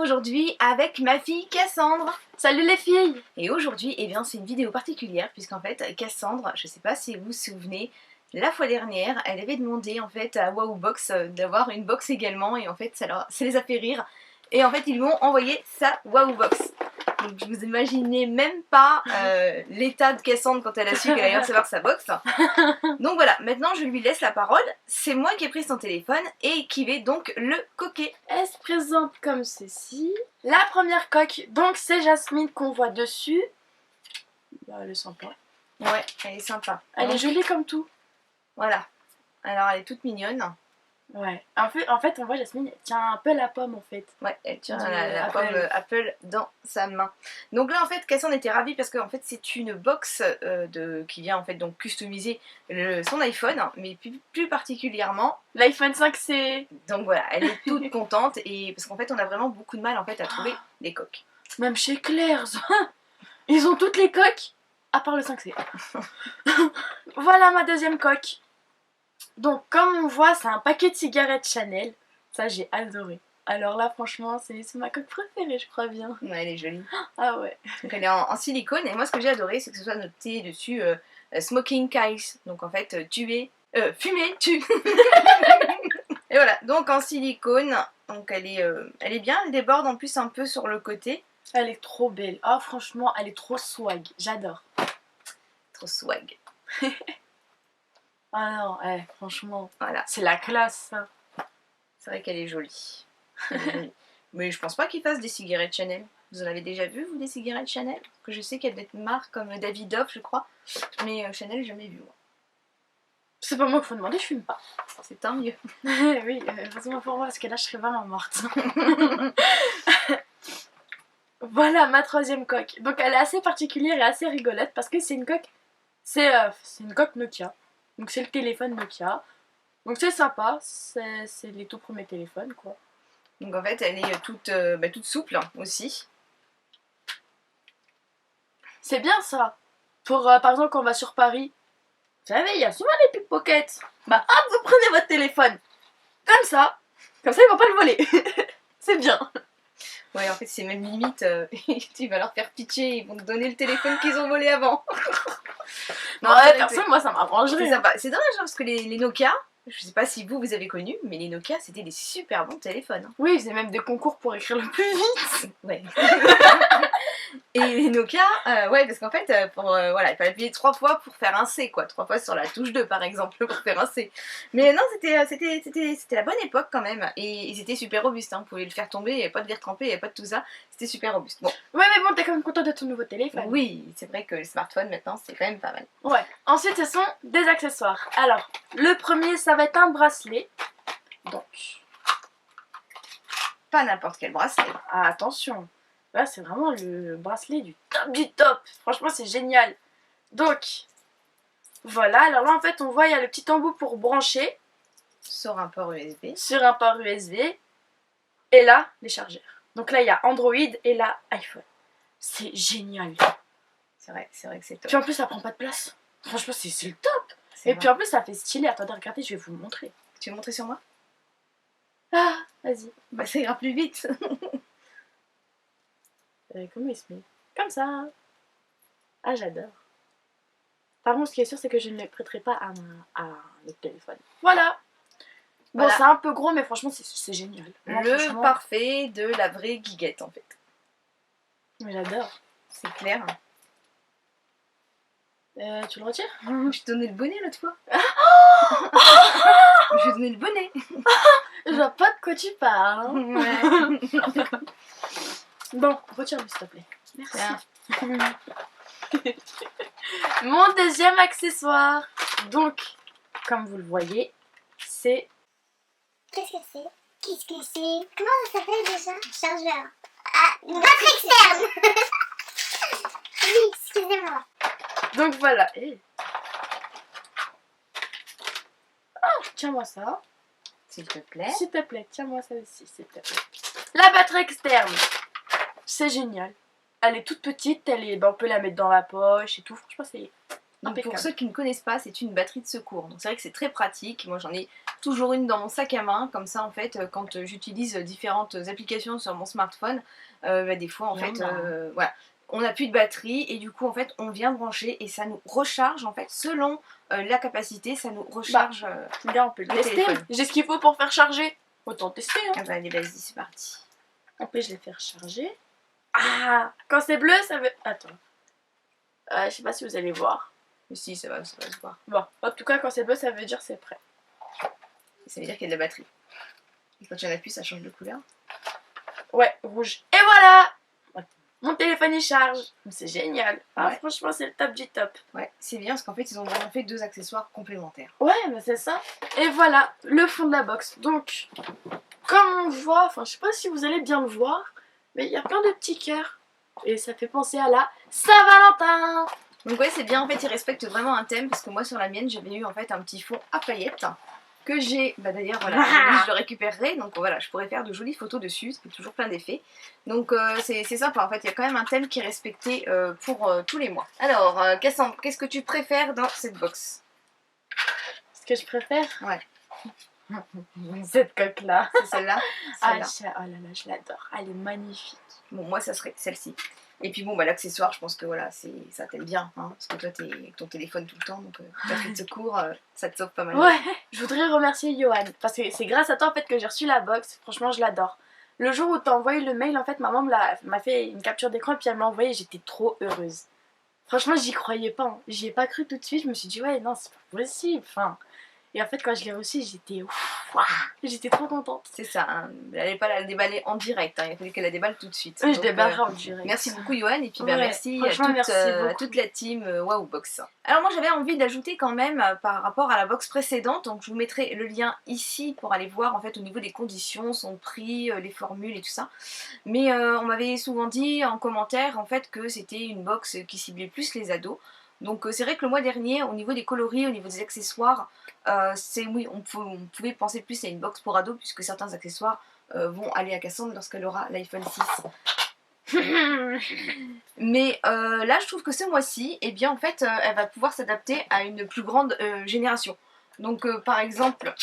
aujourd'hui avec ma fille Cassandre. Salut les filles! Et aujourd'hui, eh bien, c'est une vidéo particulière puisqu'en fait, Cassandre, je sais pas si vous vous souvenez, la fois dernière, elle avait demandé en fait à Wowbox d'avoir une box également et en fait, ça les a fait rire. Et en fait, ils lui ont envoyé sa Wowbox. Donc je vous imaginez même pas l'état de Cassandre quand elle a su qu'elle allait recevoir sa box. Donc voilà, maintenant je lui laisse la parole. C'est moi qui ai pris son téléphone et qui vais donc le coquer. Elle se présente comme ceci. La première coque, donc c'est Jasmine qu'on voit dessus. Bah, elle est sympa. Ouais, elle est sympa. Elle est jolie comme tout. Voilà. Alors elle est toute mignonne. Ouais. En fait, on voit Jasmine, elle tient un peu la pomme en fait. Ouais, elle tient Du la pomme Apple dans sa main. Donc là en fait, Cassandre était ravie parce que en fait c'est une box qui vient en fait donc customiser son iPhone, mais plus particulièrement L'iPhone 5C. Donc voilà, elle est toute contente et parce qu'en fait on a vraiment beaucoup de mal en fait à trouver des coques. Même chez Claire's. Ils ont toutes les coques à part le 5C. Voilà ma deuxième coque. Donc comme on voit, c'est un paquet de cigarettes Chanel. Ça j'ai adoré. Alors là franchement c'est ma coque préférée, je crois bien. Ouais, elle est jolie. Ah ouais. Donc elle est en silicone et moi ce que j'ai adoré c'est que ce soit noté dessus Smoking Kills. Donc en fait fumer tue. Et voilà, donc en silicone, donc elle est bien, elle déborde en plus un peu sur le côté. Elle est trop belle. Ah franchement elle est trop swag, j'adore. Trop swag. Ah non, franchement, Voilà. C'est la classe ça. C'est vrai qu'elle est jolie. Elle est jolie. Mais je pense pas qu'ils fassent des cigarettes Chanel. Vous en avez déjà vu, vous, des cigarettes Chanel? Que je sais qu'il y a des marques comme Davidoff, je crois. Mais Chanel, jamais vu, moi. C'est pas moi qu'il faut demander, je fume pas. C'est tant mieux. Oui, heureusement pour moi, parce que là, je serais vraiment morte. Voilà ma troisième coque. Donc elle est assez particulière et assez rigolote parce que c'est une coque... C'est une coque Nokia. Donc c'est le téléphone Nokia. Donc c'est sympa, c'est les tout premiers téléphones, quoi. Donc en fait, elle est toute souple aussi. C'est bien ça. Pour, par exemple, quand on va sur Paris, vous savez, il y a souvent des pickpockets. Bah hop, vous prenez votre téléphone. Comme ça, ils vont pas le voler. C'est bien. Ouais, en fait, c'est même limite, tu vas leur faire pitcher, ils vont te donner le téléphone qu'ils ont volé avant. Non, ouais, perso, moi ça m'arrangerait. C'est dommage hein, parce que les Nokia, je sais pas si vous avez connu, mais les Nokia c'était des super bons téléphones. Hein. Oui, ils faisaient même des concours pour écrire le plus vite. Ouais. Et les Nokia, ouais, parce qu'en fait, voilà, il fallait appuyer 3 fois pour faire un C, quoi. 3 fois sur la touche 2, par exemple, pour faire un C. Mais non, c'était la bonne époque quand même. Et ils étaient super robustes, hein. Vous pouvez le faire tomber, il n'y avait pas de verre trempé, il n'y avait pas de tout ça. C'était super robuste. Bon. Ouais, mais bon, t'es quand même content de ton nouveau téléphone. Oui, c'est vrai que le smartphone, maintenant, c'est quand même pas mal. Ouais. Ensuite, ce sont des accessoires. Alors, le premier, ça va être un bracelet. Donc, pas n'importe quel bracelet. Ah, attention. Là, c'est vraiment le bracelet du top du top. Franchement, c'est génial. Donc, voilà. Alors là, en fait, on voit, il y a le petit embout pour brancher. Sur un port USB. Sur un port USB. Et là, les chargeurs. Donc là, il y a Android et là, iPhone. C'est génial. C'est vrai que c'est top. Puis en plus, ça prend pas de place. Franchement, c'est le top. Et puis en plus, ça fait stylé. Attendez, regardez, je vais vous le montrer. Tu veux le montrer sur moi? Ah, vas-y. Bah, ça ira plus vite. Comment il se met? Comme ça. Ah, j'adore. Par contre, ce qui est sûr, c'est que je ne le prêterai pas à notre téléphone. Voilà. Bon, voilà. C'est un peu gros, mais franchement, c'est génial. Moi, le parfait de la vraie guiguette, en fait. Mais j'adore. C'est clair. Tu le retires? Je t'ai donné le bonnet l'autre fois. Je t'ai donné le bonnet. Je vois pas de quoi tu parles. Hein. Ouais. Bon, retire-le s'il te plaît. Merci. Mon deuxième accessoire. Donc, comme vous le voyez, c'est... Qu'est-ce que c'est? Comment ça s'appelle déjà? Chargeur. Ah, une batterie externe. Oui, excusez-moi. Donc voilà. Oh, tiens-moi ça. S'il te plaît. S'il te plaît, tiens-moi ça aussi, s'il te plaît. La batterie externe. C'est génial. Elle est toute petite, on peut la mettre dans la poche et tout. Franchement, c'est impeccable. Pour ceux qui ne connaissent pas, c'est une batterie de secours. Donc c'est vrai que c'est très pratique. Moi, j'en ai toujours une dans mon sac à main, comme ça en fait quand j'utilise différentes applications sur mon smartphone, des fois en fait voilà, on n'a plus de batterie et du coup en fait on vient brancher et ça nous recharge en fait selon la capacité, ça nous recharge Là on peut le le tester. téléphone. J'ai ce qu'il faut pour faire charger. Autant tester hein. Ah bah allez vas-y c'est parti. Après je les fais recharger. Ah, quand c'est bleu ça veut... Attends. Je sais pas si vous allez voir. Mais si ça va se voir. Bon, en tout cas quand c'est bleu ça veut dire c'est prêt. Ça veut dire qu'il y a de la batterie. Et quand il y en a plus ça change de couleur. Ouais, rouge. Et voilà! Mon téléphone il charge. C'est génial. Ah, Ouais. franchement c'est le top du top. Ouais, c'est bien parce qu'en fait ils ont vraiment fait 2 accessoires complémentaires. Ouais, bah c'est ça. Et voilà, le fond de la box. Donc, comme on voit, enfin je sais pas si vous allez bien le voir, mais il y a plein de petits cœurs. Et ça fait penser à la Saint-Valentin. Donc ouais c'est bien, en fait ils respectent vraiment un thème parce que moi sur la mienne j'avais eu en fait un petit fond à paillettes que j'ai, bah d'ailleurs voilà, je le récupérerai, donc voilà je pourrais faire de jolies photos dessus, c'est toujours plein d'effets. Donc c'est sympa en fait, il y a quand même un thème qui est respecté pour tous les mois. Alors Cassandre, qu'est-ce que tu préfères dans cette box? Ce que je préfère, Ouais. cette coque là. C'est celle-là? Ah, Celle-là. oh là là, je l'adore. Elle est magnifique. Bon moi ça serait celle-ci. Et puis bon bah l'accessoire je pense que voilà ça t'aime bien hein, parce que toi t'es avec ton téléphone tout le temps donc batterie de secours ça te sauve pas mal. Ouais, je voudrais remercier Johan parce que c'est grâce à toi en fait que j'ai reçu la box. Franchement, je l'adore. Le jour où t'as envoyé le mail, en fait, maman m'a fait une capture d'écran et puis elle m'a envoyé. J'étais trop heureuse. Franchement, j'y croyais pas. Hein. J'y ai pas cru tout de suite. Je me suis dit ouais, non, c'est pas possible. Enfin, et en fait, quand je l'ai reçu, j'étais trop contente. C'est ça, hein. Elle n'allait pas la déballer en direct, hein. Il a fallu qu'elle la déballe tout de suite. Je Donc, débarrerai en direct. merci beaucoup Johan et puis bah, Ouais, merci, à franchement, toute, merci à beaucoup. toute la team Wowbox. Alors moi j'avais envie d'ajouter quand même par rapport à la box précédente, donc je vous mettrai le lien ici pour aller voir en fait au niveau des conditions, son prix, les formules et tout ça. Mais on m'avait souvent dit en commentaire en fait que c'était une box qui ciblait plus les ados. Donc c'est vrai que le mois dernier, au niveau des coloris, au niveau des accessoires, oui, on pouvait penser plus à une box pour ados puisque certains accessoires vont aller à Cassandre lorsqu'elle aura l'iPhone 6. Mais là, je trouve que ce mois-ci, eh bien en fait, elle va pouvoir s'adapter à une plus grande génération. Donc par exemple,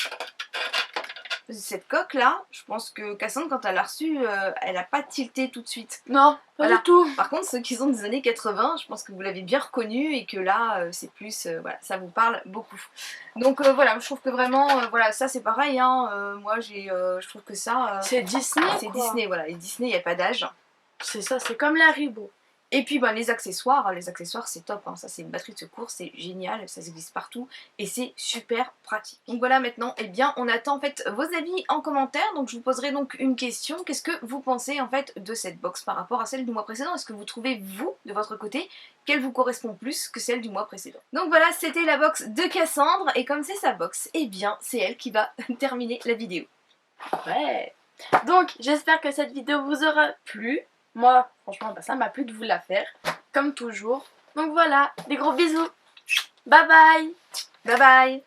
cette coque là, je pense que Cassandre quand elle l'a reçue, elle n'a pas tilté tout de suite. Non, pas Voilà. du tout. Par contre, ceux qui sont des années 80, je pense que vous l'avez bien reconnu et que là, c'est plus, voilà, ça vous parle beaucoup. Donc voilà, je trouve que vraiment, voilà, ça c'est pareil, hein, moi je trouve que ça, C'est Disney. c'est quoi. Disney, voilà, et Disney, il n'y a pas d'âge. C'est ça, c'est comme la Haribo. Et puis les accessoires c'est top, hein. Ça c'est une batterie de secours, c'est génial, ça existe partout et c'est super pratique. Donc voilà maintenant, eh bien on attend en fait vos avis en commentaire, donc je vous poserai donc une question, qu'est-ce que vous pensez en fait de cette box par rapport à celle du mois précédent? Est-ce que vous trouvez vous, de votre côté, qu'elle vous correspond plus que celle du mois précédent? Donc voilà, c'était la box de Cassandre et comme c'est sa box, eh bien c'est elle qui va terminer la vidéo. Ouais. Donc, j'espère que cette vidéo vous aura plu. Moi, franchement, ça m'a plu de vous la faire, comme toujours. Donc voilà, des gros bisous. Bye bye. Bye bye.